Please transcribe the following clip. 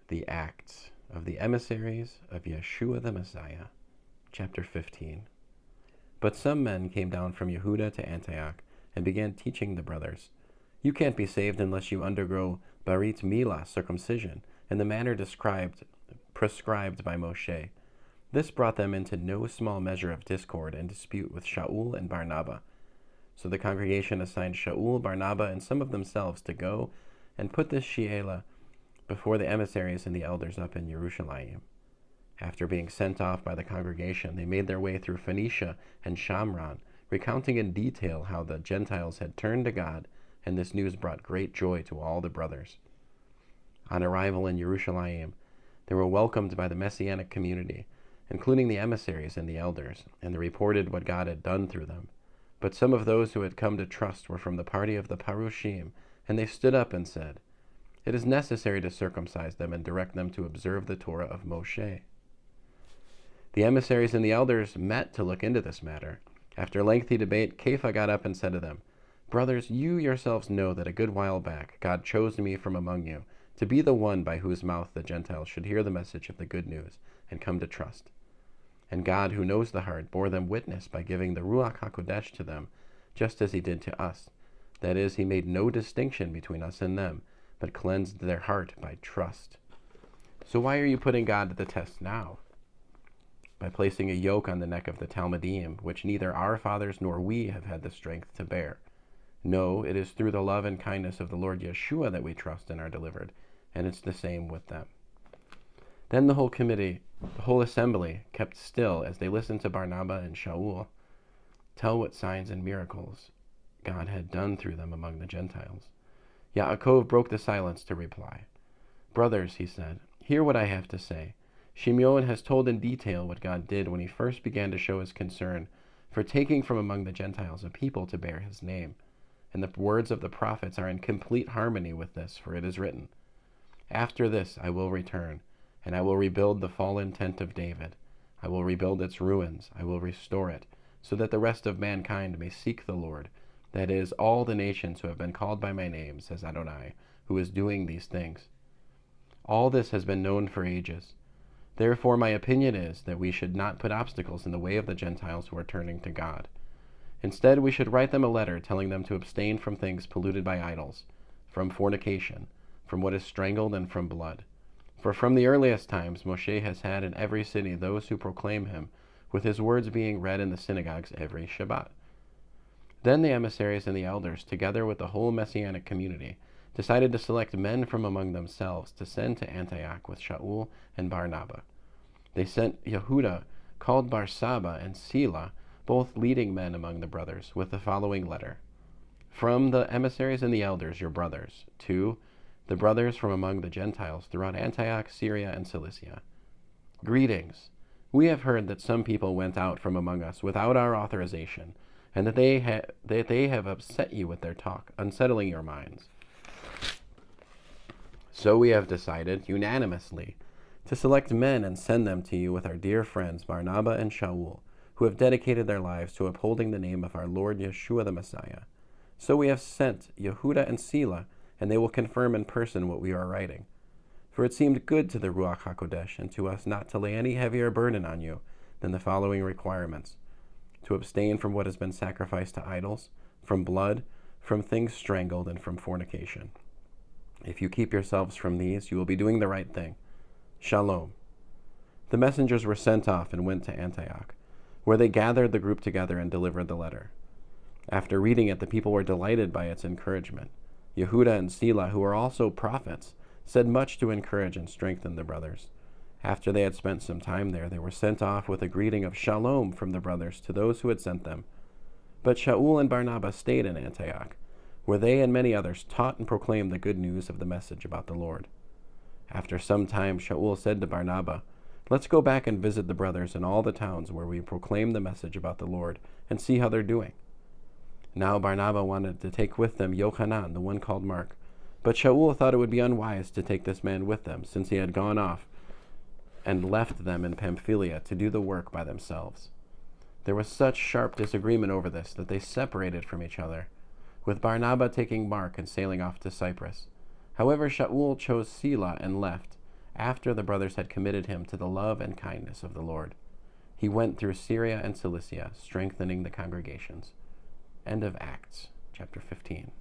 The Acts of the Emissaries of Yeshua the Messiah, chapter 15. But some men came down from Yehuda to Antioch and began teaching the brothers, "You can't be saved unless you undergo Barit Milah, circumcision, in the manner prescribed by Moshe." This brought them into no small measure of discord and dispute with Shaul and Barnabas. So the congregation assigned Shaul, Barnabas, and some of themselves to go and put this Sheila before the emissaries and the elders up in Jerusalem. After being sent off by the congregation, they made their way through Phoenicia and Shamron, recounting in detail how the Gentiles had turned to God, and this news brought great joy to all the brothers. On arrival in Jerusalem, they were welcomed by the Messianic community, including the emissaries and the elders, and they reported what God had done through them. But some of those who had come to trust were from the party of the Parushim, and they stood up and said, "It is necessary to circumcise them and direct them to observe the Torah of Moshe." The emissaries and the elders met to look into this matter. After lengthy debate, Kepha got up and said to them, "Brothers, you yourselves know that a good while back God chose me from among you to be the one by whose mouth the Gentiles should hear the message of the good news and come to trust. And God, who knows the heart, bore them witness by giving the Ruach HaKodesh to them, just as he did to us. That is, he made no distinction between us and them, but cleansed their heart by trust. So why are you putting God to the test now? By placing a yoke on the neck of the Talmudim, which neither our fathers nor we have had the strength to bear. No, it is through the love and kindness of the Lord Yeshua that we trust and are delivered, and it's the same with them." Then the whole assembly, kept still as they listened to Barnabas and Shaul tell what signs and miracles God had done through them among the Gentiles. Yaakov broke the silence to reply. "Brothers," he said, "hear what I have to say. Shimeon has told in detail what God did when he first began to show his concern for taking from among the Gentiles a people to bear his name. And the words of the prophets are in complete harmony with this, for it is written, 'After this I will return, and I will rebuild the fallen tent of David. I will rebuild its ruins, I will restore it, so that the rest of mankind may seek the Lord, that is, all the nations who have been called by my name, says Adonai, who is doing these things.' All this has been known for ages. Therefore my opinion is that we should not put obstacles in the way of the Gentiles who are turning to God. Instead, we should write them a letter telling them to abstain from things polluted by idols, from fornication, from what is strangled, and from blood. For from the earliest times Moshe has had in every city those who proclaim him, with his words being read in the synagogues every Shabbat." Then the emissaries and the elders, together with the whole Messianic community, decided to select men from among themselves to send to Antioch with Shaul and Barnabas. They sent Yehuda, called Barsaba, and Sila, both leading men among the brothers, with the following letter. "From the emissaries and the elders, your brothers, to the brothers from among the Gentiles throughout Antioch, Syria, and Cilicia. Greetings. We have heard that some people went out from among us without our authorization, and that they have upset you with their talk, unsettling your minds. So we have decided, unanimously, to select men and send them to you with our dear friends Barnabas and Shaul, who have dedicated their lives to upholding the name of our Lord Yeshua the Messiah. So we have sent Yehuda and Sila, and they will confirm in person what we are writing. For it seemed good to the Ruach HaKodesh and to us not to lay any heavier burden on you than the following requirements: to abstain from what has been sacrificed to idols, from blood, from things strangled, and from fornication. If you keep yourselves from these, you will be doing the right thing. Shalom." The messengers were sent off and went to Antioch, where they gathered the group together and delivered the letter. After reading it, the people were delighted by its encouragement. Yehuda and Sila, who were also prophets, said much to encourage and strengthen the brothers. After they had spent some time there, they were sent off with a greeting of shalom from the brothers to those who had sent them. But Shaul and Barnabas stayed in Antioch, where they and many others taught and proclaimed the good news of the message about the Lord. After some time, Shaul said to Barnabas, "Let's go back and visit the brothers in all the towns where we proclaim the message about the Lord and see how they're doing." Now Barnabas wanted to take with them Yochanan, the one called Mark, but Shaul thought it would be unwise to take this man with them, since he had gone off and left them in Pamphylia to do the work by themselves. There was such sharp disagreement over this that they separated from each other, with Barnabas taking Mark and sailing off to Cyprus. However, Shaul chose Sila and left, after the brothers had committed him to the love and kindness of the Lord. He went through Syria and Cilicia, strengthening the congregations. End of Acts, chapter 15.